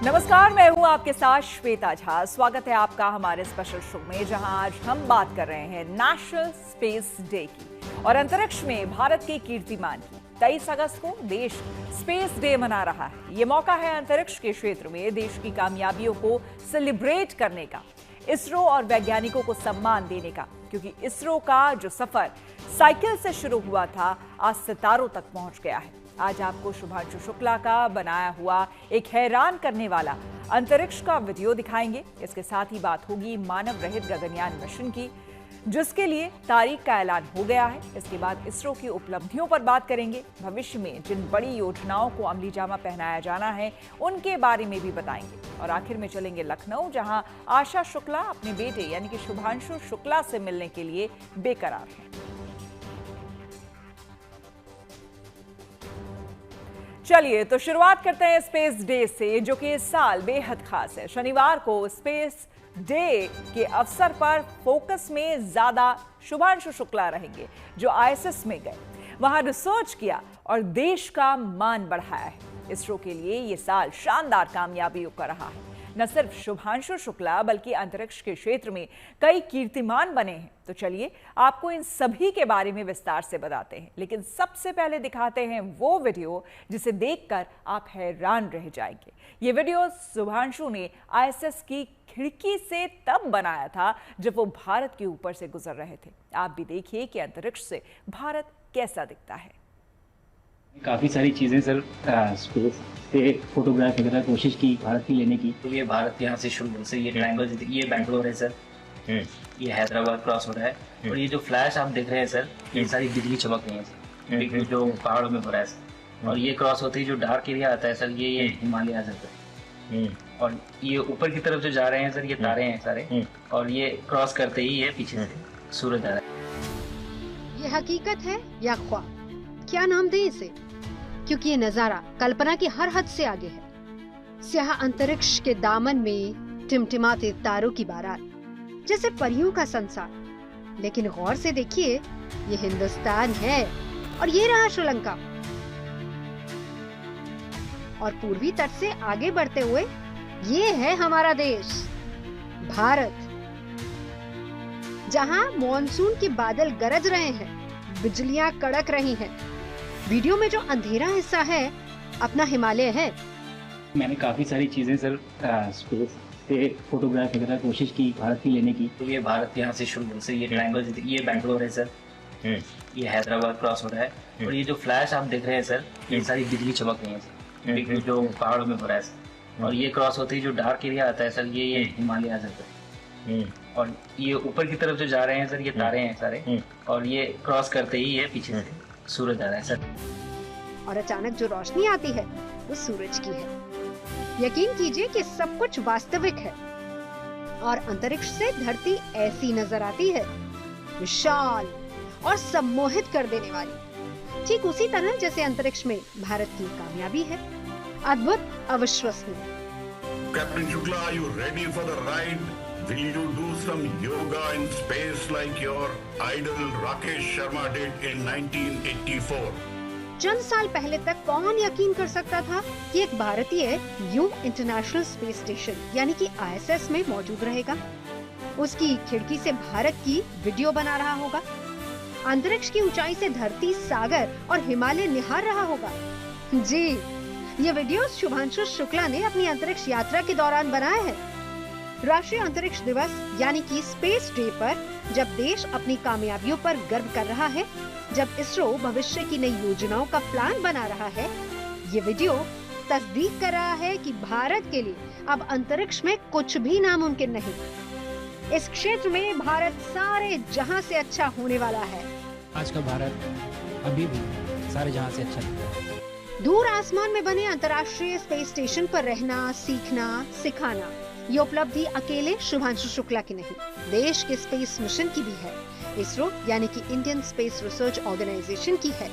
नमस्कार, मैं हूं आपके साथ श्वेता झा। स्वागत है आपका हमारे स्पेशल शो में, जहां आज हम बात कर रहे हैं नेशनल स्पेस डे की और अंतरिक्ष में भारत के कीर्तिमान की। 23 अगस्त को देश स्पेस डे मना रहा है। ये मौका है अंतरिक्ष के क्षेत्र में देश की कामयाबियों को सेलिब्रेट करने का, इसरो और वैज्ञानिकों को सम्मान देने का, क्योंकि इसरो का जो सफर साइकिल से शुरू हुआ था आज सितारों तक पहुंच गया है। आज आपको शुभांशु शुक्ला का बनाया हुआ एक हैरान करने वाला अंतरिक्ष का वीडियो दिखाएंगे। इसके साथ ही बात होगी मानव रहित गगनयान मिशन की, जिसके लिए तारीख का ऐलान हो गया है। इसके बाद इसरो की उपलब्धियों पर बात करेंगे। भविष्य में जिन बड़ी योजनाओं को अमली जामा पहनाया जाना है उनके बारे में भी बताएंगे। और आखिर में चलेंगे लखनऊ, जहां आशा शुक्ला अपने बेटे यानी कि शुभांशु शुक्ला से मिलने के लिए बेकरार हैं। चलिए तो शुरुआत करते हैं स्पेस डे से, जो कि इस साल बेहद खास है। शनिवार को स्पेस डे के अवसर पर फोकस में ज्यादा शुभांशु शुक्ला रहेंगे, जो आईएसएस में गए, वहां रिसर्च किया और देश का मान बढ़ाया है। इसरो के लिए यह साल शानदार कामयाबियों का रहा है। न सिर्फ शुभांशु शुक्ला बल्कि अंतरिक्ष के क्षेत्र में कई कीर्तिमान बने हैं। तो चलिए आपको इन सभी के बारे में विस्तार से बताते हैं, लेकिन सबसे पहले दिखाते हैं वो वीडियो जिसे देखकर आप हैरान रह जाएंगे। ये वीडियो शुभांशु ने आईएसएस की खिड़की से तब बनाया था जब वो भारत के ऊपर से गुजर रहे थे। आप भी देखिए कि अंतरिक्ष से भारत कैसा दिखता है। काफ़ी सारी चीज़ें सर स्पेस से फोटोग्राफ वगैरह कोशिश की भारत की लेने की। तो ये भारत यहाँ से शुरू से ये ट्रायंगल, ये बैंगलोर है सर, ये हैदराबाद क्रॉस हो रहा है। और ये जो फ्लैश आप देख रहे हैं सर, ये सारी बिजली चमक रही है सर, जो पहाड़ों में हो रहा है सर। और ये क्रॉस होते ही जो डार्क एरिया आता है सर, ये हिमालय आता है। और ये ऊपर की तरफ जो जा रहे हैं सर, ये तारे हैं सारे। और ये क्रॉस करते ही ये पीछे से सूरज आ रहा है। ये हकीकत है या ख्वाब, क्या नाम दें इसे, क्योंकि ये नजारा कल्पना की हर हद से आगे है। स्याह अंतरिक्ष के दामन में टिमटिमाते तारों की बारात, जैसे परियों का संसार। लेकिन गौर से देखिए, ये हिंदुस्तान है और ये रहा श्रीलंका। और पूर्वी तट से आगे बढ़ते हुए ये है हमारा देश भारत, जहां मॉनसून के बादल गरज रहे हैं, बिजलियां कड़क रही हैं। वीडियो में जो अंधेरा हिस्सा है अपना हिमालय है। मैंने काफ़ी सारी चीज़ें सर स्पेस से फोटोग्राफ वगैरह कोशिश की भारत की लेने की। तो ये भारत यहाँ से शुरू से ये ट्रायंगल, ये बैंगलोर है सर, ये हैदराबाद क्रॉस हो रहा है। और ये जो फ्लैश आप देख रहे हैं सर, ये सारी बिजली चमक रही है सर, जो पहाड़ों में हो रहा है सर। और ये क्रॉस होते ही जो डार्क एरिया आता है सर, ये हिमालय आ जाता है। और ये ऊपर की तरफ जो जा रहे हैं सर, ये तारे हैं सारे। और ये क्रॉस करते ही ये पीछे से सूरज आ रहा है सर। और अचानक जो रोशनी आती है वो सूरज की है। यकीन कीजिए कि सब कुछ वास्तविक है। और अंतरिक्ष से धरती ऐसी नजर आती है, विशाल और सम्मोहित कर देने वाली, ठीक उसी तरह जैसे अंतरिक्ष में भारत की कामयाबी है। अद्भुत, अविश्वसनीय। Captain Shukla, are you ready for the ride? Will you do some yoga in space like your idol Rakesh Sharma did in 1984? चंद साल पहले तक कौन यकीन कर सकता था कि एक भारतीय यूं इंटरनेशनल स्पेस स्टेशन यानी कि आईएसएस में मौजूद रहेगा, उसकी खिड़की से भारत की वीडियो बना रहा होगा, अंतरिक्ष की ऊंचाई से धरती, सागर और हिमालय निहार रहा होगा। जी, ये वीडियो शुभांशु शुक्ला ने अपनी अंतरिक्ष यात्रा के दौरान बनाया है। राष्ट्रीय अंतरिक्ष दिवस यानी कि स्पेस डे पर जब देश अपनी कामयाबियों पर गर्व कर रहा है, जब इसरो भविष्य की नई योजनाओं का प्लान बना रहा है, ये वीडियो तस्दीक कर रहा है कि भारत के लिए अब अंतरिक्ष में कुछ भी नामुमकिन नहीं। इस क्षेत्र में भारत सारे जहां से अच्छा होने वाला है। आज का भारत अभी भी सारे जहां से अच्छा है। दूर आसमान में बने अंतर्राष्ट्रीय स्पेस स्टेशन पर रहना, सीखना, सिखाना, ये उपलब्धि अकेले शुभांशु शुक्ला की नहीं, देश के स्पेस मिशन की भी है। इसरो यानी कि इंडियन स्पेस रिसर्च ऑर्गेनाइजेशन की है,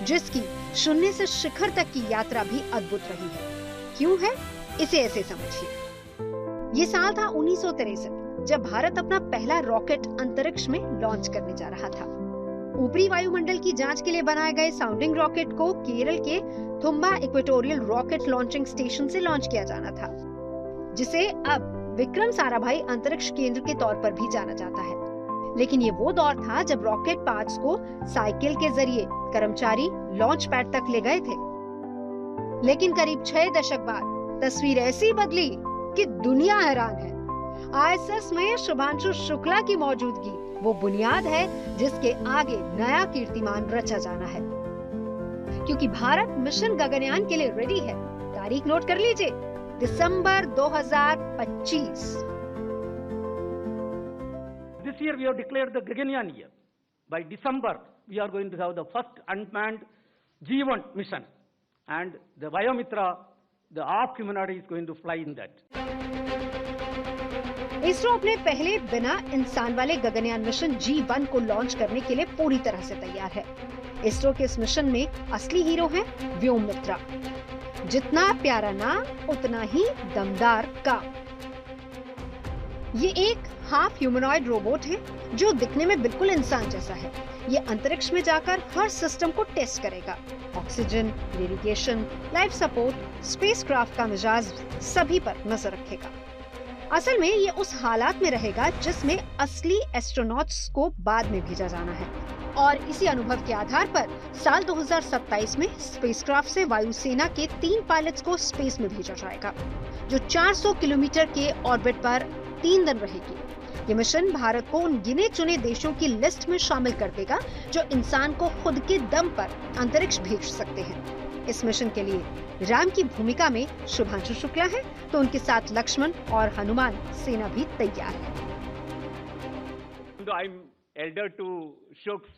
जिसकी शून्य से शिखर तक की यात्रा भी अद्भुत रही है। क्यों है, इसे ऐसे समझिए। ये साल था 1963, जब भारत अपना पहला रॉकेट अंतरिक्ष में लॉन्च करने जा रहा था। ऊपरी वायुमंडल की जांच के लिए बनाए गए साउंडिंग रॉकेट को केरल के Thumba equatorial rocket launching station से लॉन्च किया जाना था। जिसे अब विक्रम साराभाई अंतरिक्ष केंद्र के तौर पर भी जाना जाता है। लेकिन ये वो दौर था जब रॉकेट पार्ट्स को साइकिल के जरिए कर्मचारी लॉन्च पैड तक ले गए थे। लेकिन करीब 6 दशक बाद तस्वीर ऐसी बदली कि दुनिया हैरान है। आईएसएस में शुभांशु शुक्ला की मौजूदगी वो बुनियाद है जिसके आगे नया कीर्तिमान रचा जाना है, क्योंकि भारत मिशन गगनयान के लिए रेडी है। तारीख नोट कर लीजिए, दिसंबर 2025। This year we have declared the Gaganyaan year. By December, we are going to have the first unmanned G1 mission, and the Vayomitra, the half humanoid, is going to fly in that. ISRO अपने पहले बिना इंसान वाले Gaganyaan mission G1 को launch करने के लिए पूरी तरह से तैयार है। इसरो के इस मिशन में असली हीरो है व्योममित्रा। जितना प्यारा नाम उतना ही दमदार काम। ये एक हाफ ह्यूमनॉइड रोबोट है जो दिखने में बिल्कुल इंसान जैसा है। ये अंतरिक्ष में जाकर हर सिस्टम को टेस्ट करेगा। Oxygen, navigation, life support, spacecraft का मिजाज सभी पर नजर रखेगा। असल में ये उस हालात में रहेगा जिसमें असली एस्ट्रोनॉट्स को बाद में भेजा जाना है। और इसी अनुभव के आधार पर साल 2027 में स्पेसक्राफ्ट से वायुसेना के 3 पायलट्स को स्पेस में भेजा जाएगा, जो 400 किलोमीटर के ऑर्बिट पर 3 दिन रहेगी। ये मिशन भारत को उन गिने चुने देशों की लिस्ट में शामिल कर देगा जो इंसान को खुद के दम पर अंतरिक्ष भेज सकते हैं। इस मिशन के लिए राम की भूमिका में शुभांशु शुक्ला है, तो उनके साथ लक्ष्मण और हनुमान सेना भी तैयार है। I'm elder to Shuks.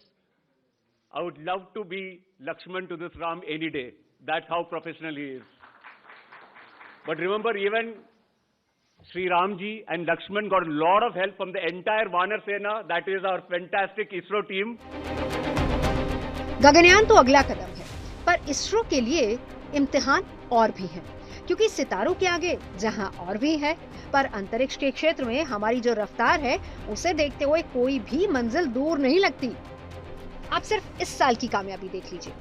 I would love to be Lakshman to this Ram any day. That's how professional he is. But remember, even Sri Ramji and Lakshman got a lot of help from the entire Vanar Sena. That is our fantastic ISRO team. Gaganyaan तो अगला कदम है, पर इसरो के लिए इम्तिहान और भी है, क्योंकि सितारों के आगे जहां और भी है, पर अंतरिक्ष के क्षेत्र में हमारी जो रफ्तार है उसे देखते हुए कोई भी मंजिल दूर नहीं लगती। आप सिर्फ इस साल की कामयाबी देख लीजिए।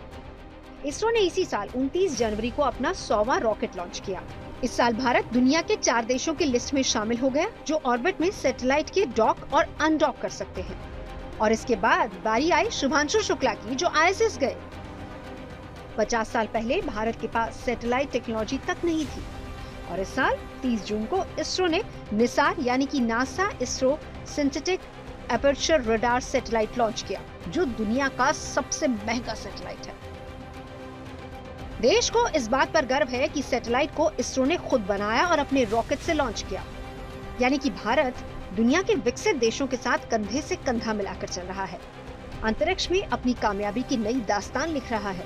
इसरो ने इसी साल 29 जनवरी को अपना 100वां रॉकेट लॉन्च किया। इस साल भारत दुनिया के 4 देशों की लिस्ट में शामिल हो गया जो ऑर्बिट में सैटेलाइट के डॉक और अनडॉक कर सकते हैं। और इसके बाद बारी आई शुभांशु शुक्ला की, जो आईएसएस गए। 50 साल पहले भारत के पास सैटेलाइट टेक्नोलॉजी तक नहीं थी, और इस साल 30 जून को इसरो ने निसार यानी कि NASA ISRO synthetic aperture radar satellite launch किया, जो दुनिया का सबसे महंगा सैटेलाइट है। देश को इस बात पर गर्व है कि सैटेलाइट को इसरो ने खुद बनाया और अपने रॉकेट से लॉन्च किया। यानी कि भारत दुनिया के विकसित देशों के साथ कंधे से कंधा मिलाकर चल रहा है। अंतरिक्ष में अपनी कामयाबी की नई दास्तान लिख रहा है।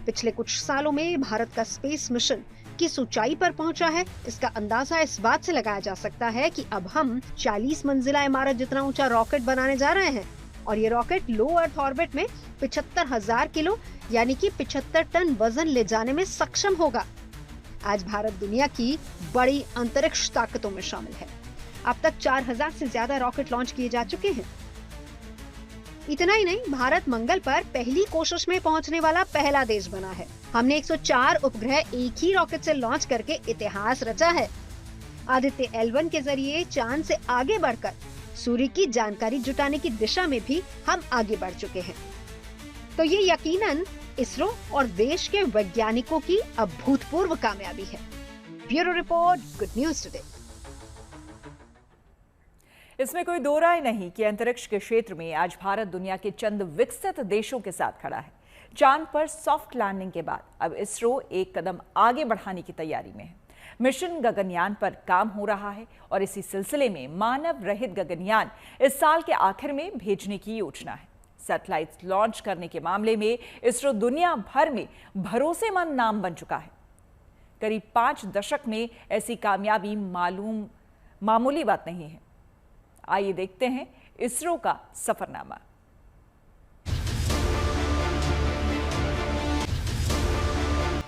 पिछले कुछ सालों में भारत का स्पेस मिशन किस ऊंचाई पर पहुंचा है, इसका अंदाजा इस बात से लगाया जा सकता है कि अब हम 40 मंजिला इमारत जितना ऊंचा रॉकेट बनाने जा रहे हैं, और ये रॉकेट लो अर्थ ऑर्बिट में 75,000 किलो यानी कि 75 टन वजन ले जाने में सक्षम होगा। आज भारत दुनिया की बड़ी अंतरिक्ष ताकतों में शामिल है। अब तक 4000 से ज्यादा रॉकेट लॉन्च किए जा चुके हैं। इतना ही नहीं, भारत मंगल पर पहली कोशिश में पहुंचने वाला पहला देश बना है। हमने 104 उपग्रह एक ही रॉकेट से लॉन्च करके इतिहास रचा है। आदित्य L1 के जरिए चांद से आगे बढ़कर सूर्य की जानकारी जुटाने की दिशा में भी हम आगे बढ़ चुके हैं। तो ये यकीनन इसरो और देश के वैज्ञानिकों की अभूतपूर्व कामयाबी है। Bureau report, good news today. इसमें कोई दो राय नहीं कि अंतरिक्ष के क्षेत्र में आज भारत दुनिया के चंद विकसित देशों के साथ खड़ा है। चांद पर सॉफ्ट लैंडिंग के बाद अब इसरो एक कदम आगे बढ़ाने की तैयारी में है। मिशन गगनयान पर काम हो रहा है और इसी सिलसिले में मानव रहित गगनयान इस साल के आखिर में भेजने की योजना है। सैटेलाइट लॉन्च करने के मामले में इसरो दुनिया भर में भरोसेमंद नाम बन चुका है। करीब 5 दशक में ऐसी कामयाबी मामूली बात नहीं है। आइए देखते हैं इसरो का सफरनामा।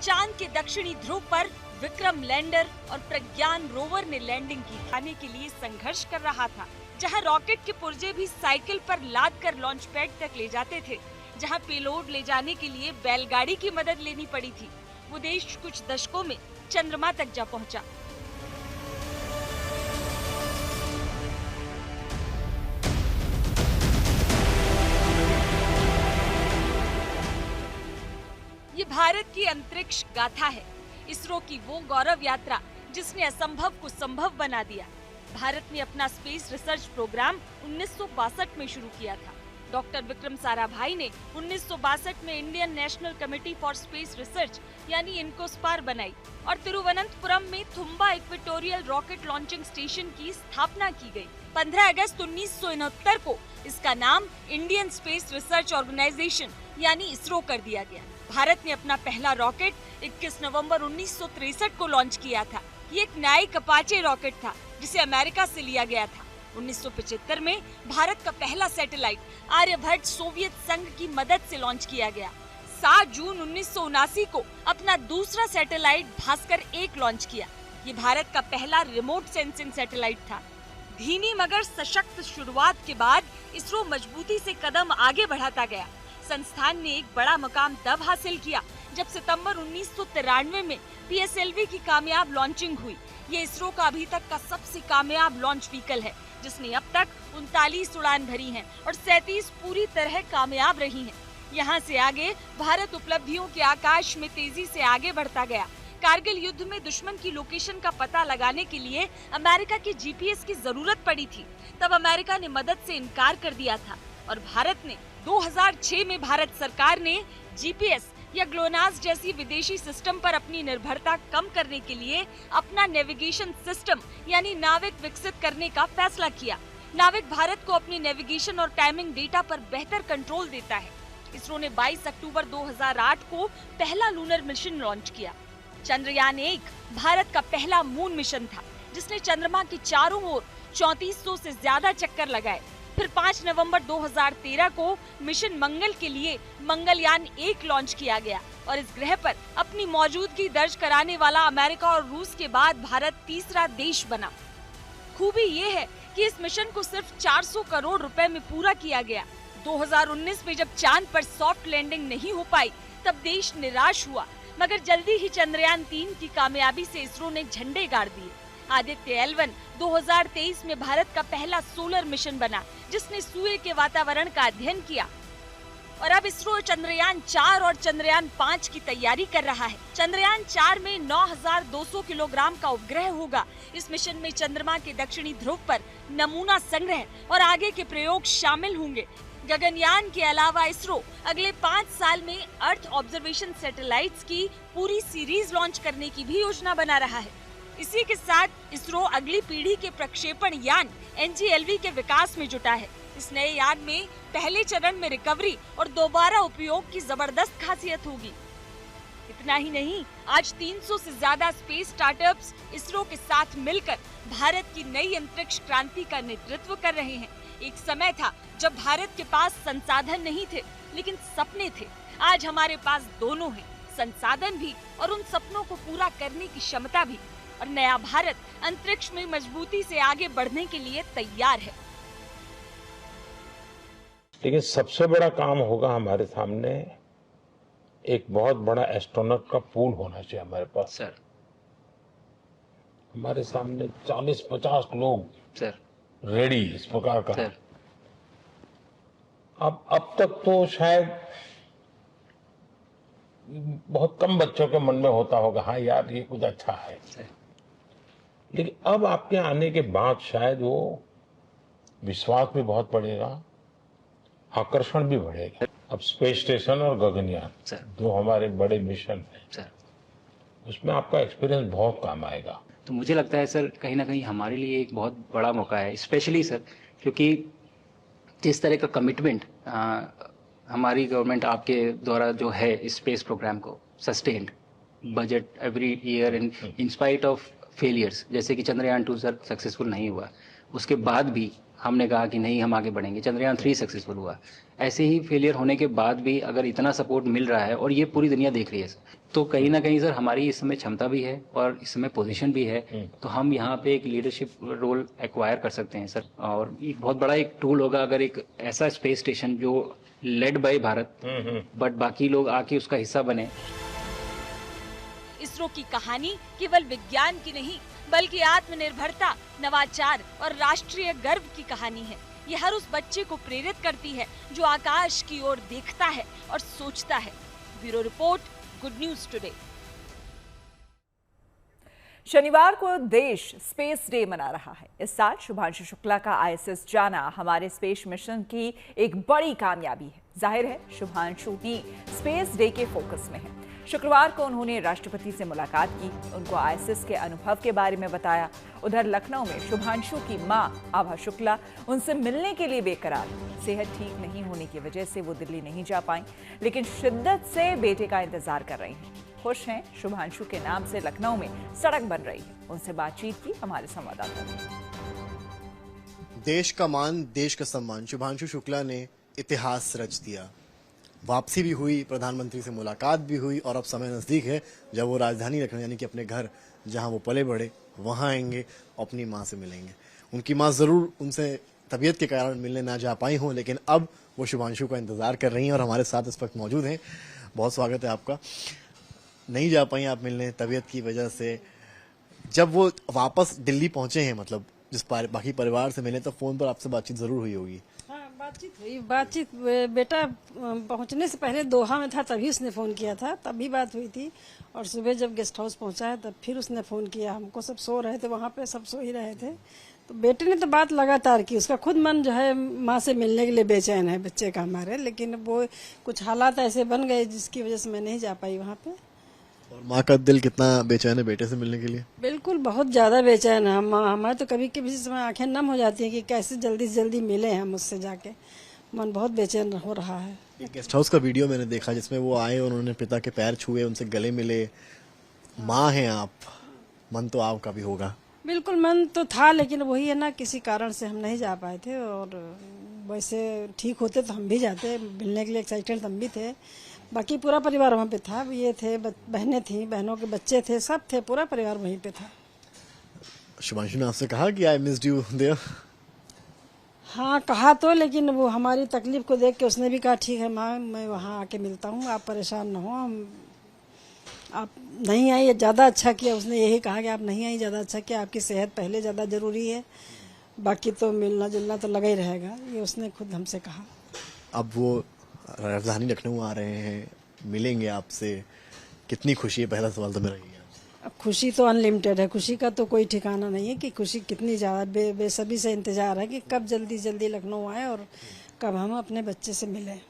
चांद के दक्षिणी ध्रुव पर विक्रम लैंडर और प्रज्ञान रोवर ने लैंडिंग की खाने के लिए संघर्ष कर रहा था, जहां रॉकेट के पुर्जे भी साइकिल पर लाद कर लॉन्च पैड तक ले जाते थे, जहां पेलोड ले जाने के लिए बैलगाड़ी की मदद लेनी पड़ी थी। वो देश कुछ दशकों में चंद्रमा तक जा पहुंचा। ये भारत की अंतरिक्ष गाथा है, इसरो की वो गौरव यात्रा जिसने असंभव को संभव बना दिया। भारत ने अपना स्पेस रिसर्च प्रोग्राम 1962 में शुरू किया था। डॉक्टर विक्रम साराभाई ने 1962 में Indian national committee for space research यानी इनकोस्पार बनाई और तिरुवनंतपुरम में Thumba equatorial rocket launching station की स्थापना की गई। 15 अगस्त 1969 को इसका नाम इंडियन स्पेस रिसर्च ऑर्गेनाइजेशन यानी इसरो कर दिया गया। भारत ने अपना पहला रॉकेट 21 नवंबर 1963 को लॉन्च किया था। ये एक नाइक अपाचे रॉकेट था जिसे अमेरिका से लिया गया था। 1975 में भारत का पहला सैटेलाइट आर्यभट्ट सोवियत संघ की मदद से लॉन्च किया गया। 7 जून 1979 को अपना दूसरा सैटेलाइट भास्कर 1 लॉन्च किया। ये भारत का पहला रिमोट सेंसिंग सैटेलाइट था। धीमी मगर सशक्त शुरुआत के बाद इसरो मजबूती से कदम आगे बढ़ाता गया। संस्थान ने एक बड़ा मुकाम तब हासिल किया जब सितंबर 1993 में PSLV की कामयाब लॉन्चिंग हुई। ये इसरो का अभी तक का सबसे कामयाब लॉन्च व्हीकल है, जिसने अब तक 39 उड़ान भरी हैं और 37 पूरी तरह कामयाब रही हैं। यहाँ से आगे भारत उपलब्धियों के आकाश में तेजी से आगे बढ़ता गया। कारगिल युद्ध में दुश्मन की लोकेशन का पता लगाने के लिए अमेरिका की GPS की जरूरत पड़ी थी। तब अमेरिका ने मदद से इनकार कर दिया था और भारत ने 2006 में भारत सरकार ने GPS या ग्लोनास जैसी विदेशी सिस्टम पर अपनी निर्भरता कम करने के लिए अपना नेविगेशन सिस्टम यानी नाविक विकसित करने का फैसला किया। नाविक भारत को अपनी नेविगेशन और टाइमिंग डेटा पर बेहतर कंट्रोल देता है। इसरो ने 22 अक्टूबर 2008 को पहला लूनर मिशन लॉन्च किया। चंद्रयान 1 भारत का पहला मून मिशन था, जिसने चंद्रमा के चारों ओर 3400 से ज्यादा चक्कर लगाए। फिर 5 नवंबर 2013 को मिशन मंगल के लिए मंगलयान 1 लॉन्च किया गया और इस ग्रह पर अपनी मौजूदगी दर्ज कराने वाला अमेरिका और रूस के बाद भारत तीसरा देश बना। खूबी ये है कि इस मिशन को सिर्फ 400 करोड़ रुपए में पूरा किया गया। 2019 में जब चांद पर सॉफ्ट लैंडिंग नहीं हो पाई तब देश निराश हुआ, मगर जल्दी ही चंद्रयान 3 की कामयाबी से इसरो ने झंडे गाड़ दिए। आदित्य L1 2023 में भारत का पहला सोलर मिशन बना, जिसने सूर्य के वातावरण का अध्ययन किया। और अब इसरो चंद्रयान 4 और चंद्रयान 5 की तैयारी कर रहा है। चंद्रयान 4 में 9200 किलोग्राम का उपग्रह होगा। इस मिशन में चंद्रमा के दक्षिणी ध्रुव पर नमूना संग्रह और आगे के प्रयोग शामिल होंगे। गगनयान के अलावा इसरो अगले 5 साल में अर्थ ऑब्जर्वेशन सैटेलाइट्स की पूरी सीरीज लॉन्च करने की भी योजना बना रहा है। इसी के साथ इसरो अगली पीढ़ी के प्रक्षेपण यान NGLV के विकास में जुटा है। इस नए यान में पहले चरण में रिकवरी और दोबारा उपयोग की जबरदस्त खासियत होगी। इतना ही नहीं, आज 300 से ज्यादा स्पेस स्टार्टअप्स इसरो के साथ मिलकर भारत की नई अंतरिक्ष क्रांति का नेतृत्व कर रहे हैं। एक समय था जब भारत के पास संसाधन नहीं थे, लेकिन सपने थे। आज हमारे पास दोनों हैं, संसाधन भी और उन सपनों को पूरा करने की क्षमता भी। और नया भारत अंतरिक्ष में मजबूती से आगे बढ़ने के लिए तैयार है। लेकिन सबसे बड़ा काम होगा हमारे सामने, एक बहुत बड़ा एस्ट्रोनॉट का पूल होना चाहिए हमारे पास। सर हमारे सामने 40-50 लोग सर रेडी इस प्रकार का। सर अब तक तो शायद बहुत कम बच्चों के मन में होता होगा, हाँ यार ये कुछ अच्छा है। लेकिन अब आपके आने के बाद शायद वो विश्वास भी बहुत बढ़ेगा, आकर्षण भी बढ़ेगा। अब स्पेस स्टेशन और गगनयान जो हमारे बड़े मिशन हैं, उसमें आपका एक्सपीरियंस बहुत काम आएगा। तो मुझे लगता है सर कहीं ना कहीं हमारे लिए एक बहुत बड़ा मौका है, स्पेशली सर क्योंकि जिस तरह का कमिटमेंट हमारी गवर्नमेंट आपके द्वारा जो है इस स्पेस प्रोग्राम को sustained budget every year in spite of failures, जैसे कि चंद्रयान 2 सर सक्सेसफुल नहीं हुआ, उसके बाद भी हमने कहा कि नहीं हम आगे बढ़ेंगे। चंद्रयान 3 सक्सेसफुल हुआ। ऐसे ही फेलियर होने के बाद भी अगर इतना सपोर्ट मिल रहा है और ये पूरी दुनिया देख रही है सर, तो कहीं ना कहीं सर हमारी इस समय क्षमता भी है और इस समय पोजीशन भी है, तो हम यहाँ पे एक लीडरशिप रोल एक्वायर कर सकते हैं सर। और एक बहुत बड़ा एक टूल होगा अगर एक ऐसा स्पेस स्टेशन जो लेड बाय भारत बट बाकी लोग आके उसका हिस्सा बने। इसरो की कहानी केवल विज्ञान की नहीं बल्कि आत्मनिर्भरता, नवाचार और राष्ट्रीय गर्व की कहानी है। ये हर उस बच्चे को प्रेरित करती है जो आकाश की ओर देखता है और सोचता है। Bureau report, good news today. शनिवार को देश स्पेस डे मना रहा है। इस साल शुभांशु शुक्ला का आईएसएस जाना हमारे स्पेस मिशन की एक बड़ी कामयाबी है। जाहिर है शुभांशु ही स्पेस डे के फोकस में है। शुक्रवार को उन्होंने राष्ट्रपति से मुलाकात की, उनको आईएसएस के अनुभव के बारे में बताया। उधर लखनऊ में शुभांशु की मां आभा शुक्ला उनसे मिलने के लिए बेकरार हैं। सेहत ठीक नहीं होने की वजह से वो दिल्ली नहीं जा पाई, लेकिन शिद्दत से बेटे का इंतजार कर रही हैं। खुश हैं शुभांशु के नाम से लखनऊ में सड़क बन रही है। उनसे बातचीत की हमारे संवाददाता ने। देश का मान, देश का सम्मान, शुभांशु शुक्ला ने इतिहास रच दिया। वापसी भी हुई, प्रधानमंत्री से मुलाकात भी हुई और अब समय नजदीक है जब वो राजधानी लखनऊ यानी कि अपने घर जहां वो पले बढ़े वहां आएंगे, अपनी मां से मिलेंगे। उनकी मां जरूर उनसे तबीयत के कारण मिलने ना जा पाई हों, लेकिन अब वो शुभांशु का इंतजार कर रही हैं और हमारे साथ इस वक्त मौजूद हैं। बहुत स्वागत है आपका। नहीं जा पाई आप मिलने तबीयत की वजह से, जब वो वापस दिल्ली पहुंचे हैं, मतलब जिस बाकी परिवार से मिले, तो फोन पर आपसे बातचीत जरूर हुई होगी। बातचीत बेटा पहुंचने से पहले दोहा में था, तभी उसने फोन किया था, तभी बात हुई थी। और सुबह जब गेस्ट हाउस पहुंचा है तब फिर उसने फोन किया। हमको सब सो रहे थे, वहाँ पे सब सो ही रहे थे, तो बेटे ने तो बात लगातार की। उसका खुद मन जो है माँ से मिलने के लिए बेचैन है, बच्चे का हमारे, लेकिन वो कुछ हालात ऐसे बन गए जिसकी वजह से मैं नहीं जा पाई वहाँ पे। और माँ का दिल कितना बेचैन है बेटे से मिलने के लिए? बिल्कुल, बहुत ज्यादा बेचैन है। हमारे तो कभी कभी समय आंखें नम हो जाती हैं कि कैसे जल्दी से जल्दी मिले हम उससे जाके। मन बहुत बेचैन हो रहा है। एक गेस्ट हाउस का वीडियो मैंने देखा जिसमें वो आए और उन्होंने पिता के पैर छुए, उनसे गले मिले। माँ हैं आप, मन तो आपका भी होगा। बिल्कुल मन तो था, लेकिन वही है ना, किसी कारण से हम नहीं जा पाए थे। और वैसे ठीक होते तो हम भी जाते, मिलने के लिए एक्साइटेड हम भी थे। बाकी पूरा परिवार वहाँ पे था, ये थे, बहनें थी, बहनों के बच्चे थे, सब थे, पूरा परिवार वहीं पे था। शुभांशु ने आपसे कहा कि आई मिस्ड यू देयर? हाँ कहा तो, लेकिन वो हमारी तकलीफ को देख के उसने भी कहा ठीक है माँ, मैं वहाँ आके मिलता हूँ, आप परेशान न हो। आप नहीं आई, ज़्यादा अच्छा किया। उसने यही कहा कि आप नहीं आई, ज़्यादा अच्छा किया, आपकी सेहत पहले ज़्यादा ज़रूरी है, बाकी तो मिलना जुलना तो लगा ही रहेगा, ये उसने खुद हमसे कहा। अब वो राजधानी लखनऊ आ रहे हैं, मिलेंगे आपसे, कितनी खुशी है? पहला सवाल तो मेरा यही है। अब खुशी तो अनलिमिटेड है, खुशी का तो कोई ठिकाना नहीं है कि खुशी कितनी ज़्यादा। बेसब्री से इंतजार है कि कब जल्दी जल्दी लखनऊ आए और कब हम अपने बच्चे से मिलें।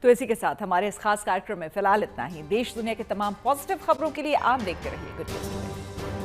तो इसी के साथ हमारे इस खास कार्यक्रम में फिलहाल इतना ही। देश दुनिया के तमाम पॉजिटिव खबरों के लिए आप देखते रहिए गुड न्यूज टुडे।